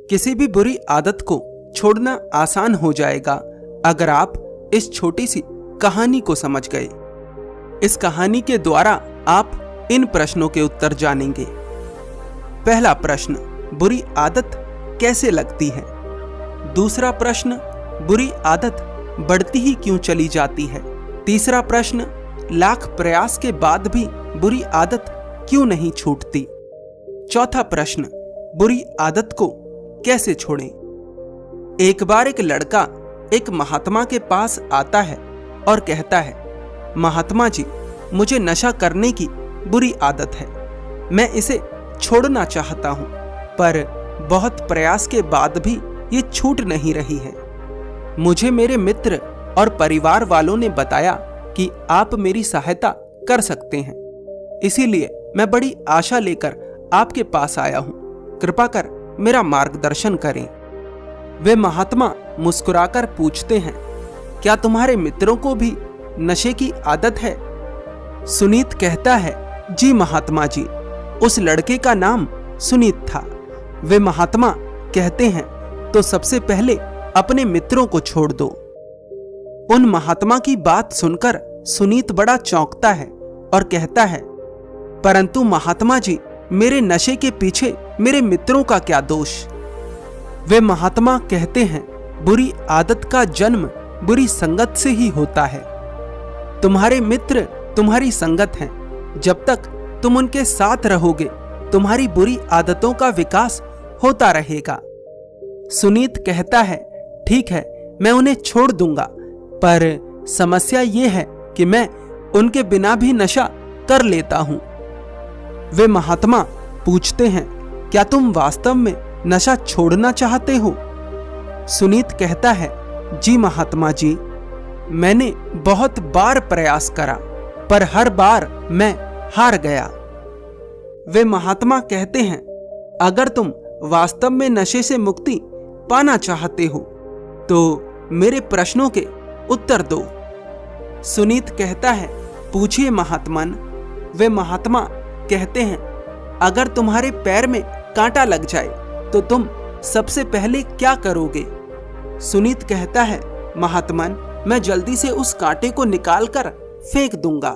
किसी भी बुरी आदत को छोड़ना आसान हो जाएगा अगर आप इस छोटी सी कहानी को समझ गए। इस कहानी के द्वारा आप इन प्रश्नों के उत्तर जानेंगे। पहला प्रश्न, बुरी आदत कैसे लगती है? दूसरा प्रश्न, बुरी आदत बढ़ती ही क्यों चली जाती है? तीसरा प्रश्न, लाख प्रयास के बाद भी बुरी आदत क्यों नहीं छूटती? चौथा प्रश्न, बुरी आदत को कैसे छोड़ें? एक बार एक लड़का एक महात्मा के पास आता है और कहता है, महात्मा जी, मुझे नशा करने की बुरी आदत है। मैं इसे छोड़ना चाहता हूं, पर बहुत प्रयास के बाद भी ये छूट नहीं रही है। मुझे मेरे मित्र और परिवार वालों ने बताया कि आप मेरी सहायता कर सकते हैं, इसीलिए मैं बड़ी आशा लेकर आपके पास आया हूं। कृपा कर मेरा मार्गदर्शन करें। वे महात्मा मुस्कुराकर पूछते हैं, क्या तुम्हारे मित्रों को भी नशे की आदत है? सुनीत कहता है, जी महात्मा जी, उस लड़के का नाम सुनीत था। वे महात्मा कहते हैं, तो सबसे पहले अपने मित्रों को छोड़ दो। उन महात्मा की बात सुनकर सुनीत बड़ा चौंकता है और कहता है, परंतु महात्मा जी, मेरे नशे के पीछे मेरे मित्रों का क्या दोष? वे महात्मा कहते हैं, बुरी आदत का जन्म बुरी संगत से ही होता है। तुम्हारे मित्र तुम्हारी संगत हैं। जब तक तुम उनके साथ रहोगे, तुम्हारी बुरी आदतों का विकास होता रहेगा। सुनीत कहता है, ठीक है, मैं उन्हें छोड़ दूंगा, पर समस्या ये है कि मैं उनके बिना भी नशा कर लेता हूं। वे महात्मा पूछते हैं, क्या तुम वास्तव में नशा छोड़ना चाहते हो? सुनीत कहता है, जी महात्मा जी, मैंने बहुत बार प्रयास करा, पर हर बार मैं हार गया। वे महात्मा कहते हैं, अगर तुम वास्तव में नशे से मुक्ति पाना चाहते हो तो मेरे प्रश्नों के उत्तर दो। सुनीत कहता है, पूछिए महात्मन। वे महात्मा कहते हैं, अगर तुम्हारे पैर में कांटा लग जाए तो तुम सबसे पहले क्या करोगे? सुनीत कहता है, महात्मन, मैं जल्दी से उस कांटे को निकालकर फेंक दूंगा,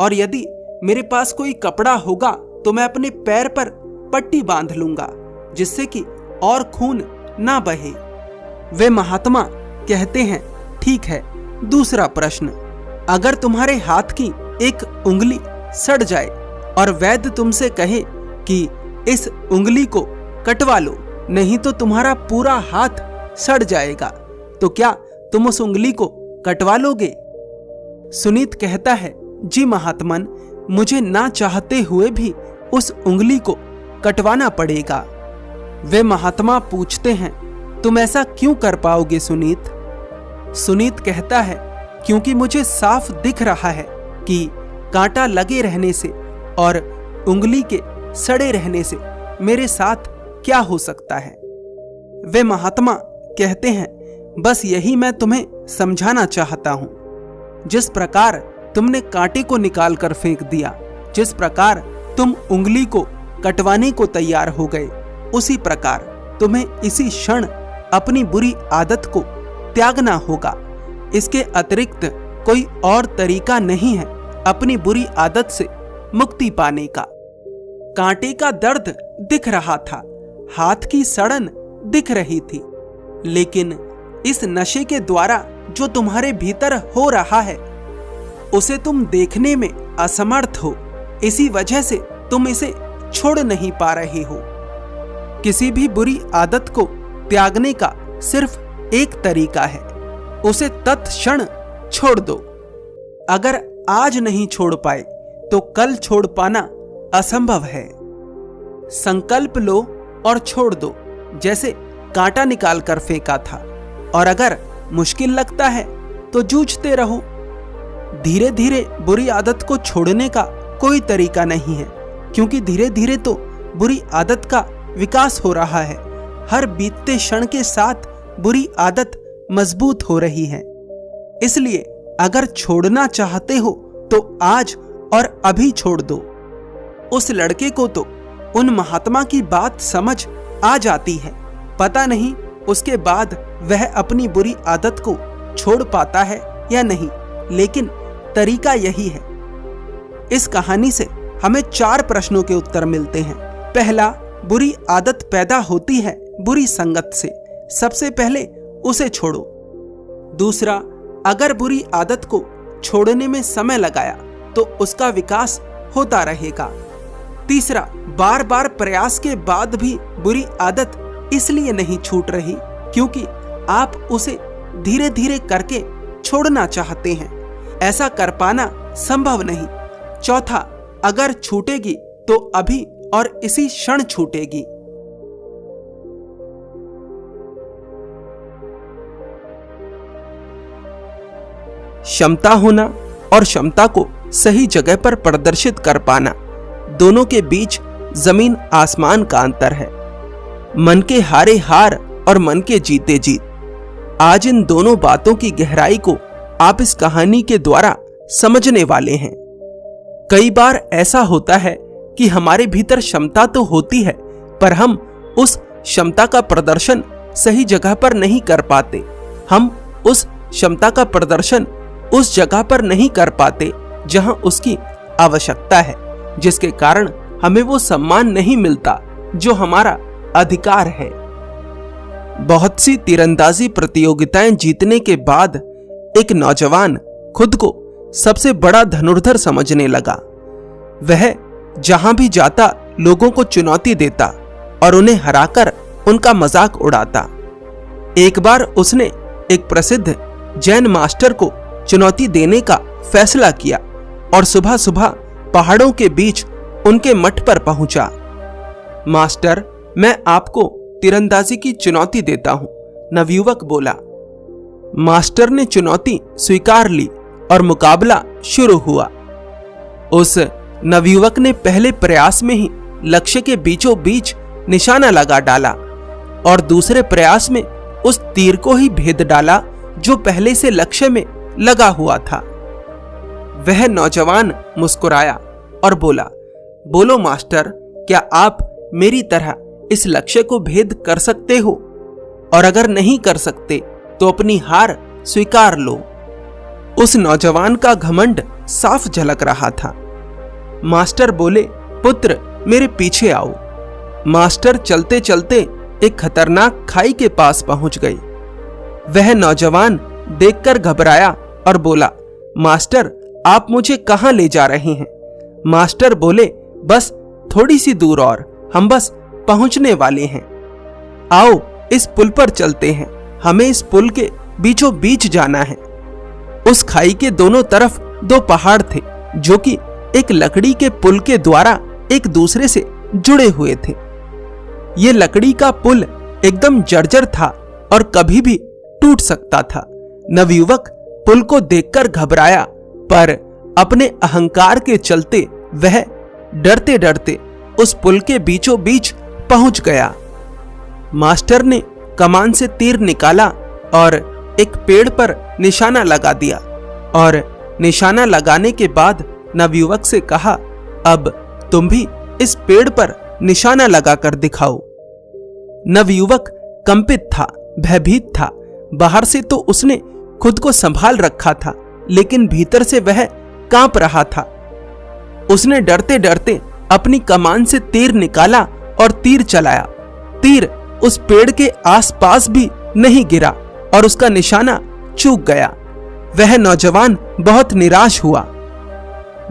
और यदि मेरे पास कोई कपड़ा होगा तो मैं अपने पैर पर पट्टी बांध लूंगा, जिससे कि और खून ना बहे। वे महात्मा कहते हैं, ठीक है, दूसरा प्रश्न, अगर तुम्हारे हाथ की एक उंगली सड़ जाए और वैद्य तुमसे कहे कि इस उंगली को कटवा लो, नहीं तो तुम्हारा पूरा हाथ सड़ जाएगा, तो क्या तुम उस उंगली को कटवा लोगे? सुनीत कहता है, जी महात्मन, मुझे ना चाहते हुए भी उस उंगली को कटवाना पड़ेगा। वे महात्मा पूछते हैं, तुम ऐसा क्यों कर पाओगे सुनीत? सुनीत कहता है, क्योंकि मुझे साफ दिख रहा है कि कांटा लगे रहने से और उंगली के सड़े रहने से मेरे साथ क्या हो सकता है। वे महात्मा कहते हैं, बस यही मैं तुम्हें समझाना चाहता हूं। जिस प्रकार तुमने कांटे को निकालकर फेंक दिया, जिस प्रकार तुम उंगली को कटवाने को तैयार हो गए, उसी प्रकार तुम्हें इसी क्षण अपनी बुरी आदत को त्यागना होगा। इसके अतिरिक्त कोई और तरीका नहीं है अपनी बुरी आदत से मुक्ति पाने का। कांटे का दर्द दिख रहा था, हाथ की सड़न दिख रही थी, लेकिन इस नशे के द्वारा जो तुम्हारे भीतर हो रहा है उसे तुम देखने में असमर्थ हो। इसी वजह से तुम इसे छोड़ नहीं पा रहे हो। किसी भी बुरी आदत को त्यागने का सिर्फ एक तरीका है, उसे तत्क्षण छोड़ दो। अगर आज नहीं छोड़ पाए तो कल छोड़ पाना असंभव है। संकल्प लो और छोड़ दो, जैसे कांटा निकालकर फेंका था, और अगर मुश्किल लगता है तो जूझते रहो। धीरे धीरे बुरी आदत को छोड़ने का कोई तरीका नहीं है, क्योंकि धीरे धीरे तो बुरी आदत का विकास हो रहा है। हर बीतते क्षण के साथ बुरी आदत मजबूत हो रही है। इसलिए अगर छोड़ना चाहते हो तो आज और अभी छोड़ दो। उस लड़के को तो उन महात्मा की बात समझ आ जाती है, पता नहीं उसके बाद वह अपनी बुरी आदत को छोड़ पाता है या नहीं, लेकिन तरीका यही है। इस कहानी से हमें 4 प्रश्नों के उत्तर मिलते हैं। पहला, बुरी आदत पैदा होती है बुरी संगत से, सबसे पहले उसे छोड़ो। दूसरा, अगर बुरी आदत को छोड़ने में समय लगाया तो उसका विकास होता रहेगा। तीसरा, बार बार प्रयास के बाद भी बुरी आदत इसलिए नहीं छूट रही क्योंकि आप उसे धीरे धीरे करके छोड़ना चाहते हैं, ऐसा कर पाना संभव नहीं। चौथा, अगर छूटेगी तो अभी और इसी क्षण छूटेगी। क्षमता होना और क्षमता को सही जगह पर प्रदर्शित कर पाना, दोनों के बीच जमीन आसमान का अंतर है। मन के हारे हार और मन के जीते जीत। आज इन दोनों बातों की गहराई को आप इस कहानी के द्वारा समझने वाले हैं। कई बार ऐसा होता है कि हमारे भीतर क्षमता तो होती है, पर हम उस क्षमता का प्रदर्शन सही जगह पर नहीं कर पाते। हम उस क्षमता का प्रदर्शन उस जगह पर नहीं कर पाते जहां उसकी आवश्यकता है, जिसके कारण हमें वो सम्मान नहीं मिलता जो हमारा अधिकार है। बहुत सी तीरंदाजी प्रतियोगिताएं जीतने के बाद एक नौजवान खुद को सबसे बड़ा धनुर्धर समझने लगा। वह जहां भी जाता लोगों को चुनौती देता और उन्हें हराकर उनका मजाक उड़ाता। एक बार उसने एक प्रसिद्ध जैन मास्टर को चुनौती देने का फैसला किया और सुबह सुबह पहाड़ों के बीच उनके मठ पर पहुंचा। मास्टर, मैं आपको तीरंदाजी की चुनौती देता हूं, नवयुवक बोला। मास्टर ने चुनौती स्वीकार ली और मुकाबला शुरू हुआ। उस नवयुवक ने पहले प्रयास में ही लक्ष्य के बीचों बीच निशाना लगा डाला और दूसरे प्रयास में उस तीर को ही भेद डाला जो पहले से लक्ष्य में लगा हुआ था। वह नौजवान मुस्कुराया और बोला, बोलो मास्टर, क्या आप मेरी तरह इस लक्ष्य को भेद कर सकते हो? और अगर नहीं कर सकते तो अपनी हार स्वीकार लो। उस नौजवान का घमंड साफ झलक रहा था। मास्टर बोले, पुत्र मेरे पीछे आओ। मास्टर चलते चलते एक खतरनाक खाई के पास पहुंच गए। वह नौजवान देखकर घबराया और बोला, मास्टर आप मुझे कहां ले जा रहे हैं? मास्टर बोले, बस थोड़ी सी दूर और, हम बस पहुंचने वाले हैं। आओ इस पुल पर चलते हैं, हमें इस पुल के बीचों बीच जाना है। उस खाई के दोनों तरफ 2 पहाड़ थे जो कि एक लकड़ी के पुल के द्वारा एक दूसरे से जुड़े हुए थे। ये लकड़ी का पुल एकदम जर्जर था और कभी भी टूट सकता था। नवयुवक पुल को देखकर घबराया, पर अपने अहंकार के चलते वह डरते डरते उस पुल के बीचों बीच पहुंच गया। मास्टर ने कमान से तीर निकाला और एक पेड़ पर निशाना लगा दिया और निशाना लगाने के बाद नवयुवक से कहा, अब तुम भी इस पेड़ पर निशाना लगाकर दिखाओ। नवयुवक कंपित था, भयभीत था। बाहर से तो उसने खुद को संभाल रखा था, लेकिन भीतर से वह कांप रहा था। उसने डरते डरते अपनी कमान से तीर निकाला और तीर चलाया। तीर उस पेड़ के आसपास भी नहीं गिरा और उसका निशाना चूक गया। वह नौजवान बहुत निराश हुआ।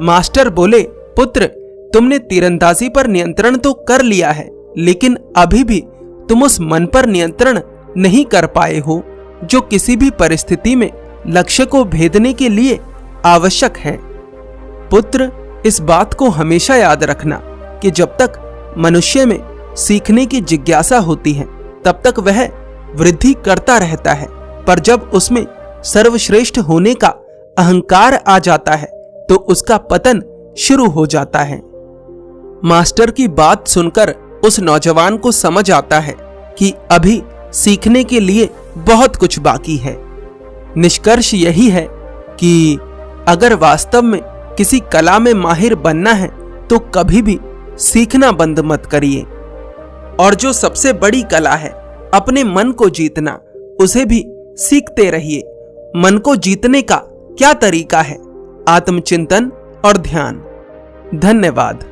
मास्टर बोले, पुत्र तुमने तीरंदाजी पर नियंत्रण तो कर लिया है, लेकिन अभी भी तुम उस मन पर नियंत्रण नहीं कर पाए हो जो किसी भी परिस्थिति में लक्ष्य को भेदने के लिए आवश्यक है। पुत्र, इस बात को हमेशा याद रखना कि जब तक मनुष्य में सीखने की जिज्ञासा होती है तब तक वह वृद्धि करता रहता है, पर जब उसमें सर्वश्रेष्ठ होने का अहंकार आ जाता है तो उसका पतन शुरू हो जाता है। मास्टर की बात सुनकर उस नौजवान को समझ आता है कि अभी सीखने के लिए बहुत कुछ बाकी है। निष्कर्ष यही है कि अगर वास्तव में किसी कला में माहिर बनना है तो कभी भी सीखना बंद मत करिए। और जो सबसे बड़ी कला है अपने मन को जीतना, उसे भी सीखते रहिए। मन को जीतने का क्या तरीका है? आत्मचिंतन और ध्यान। धन्यवाद।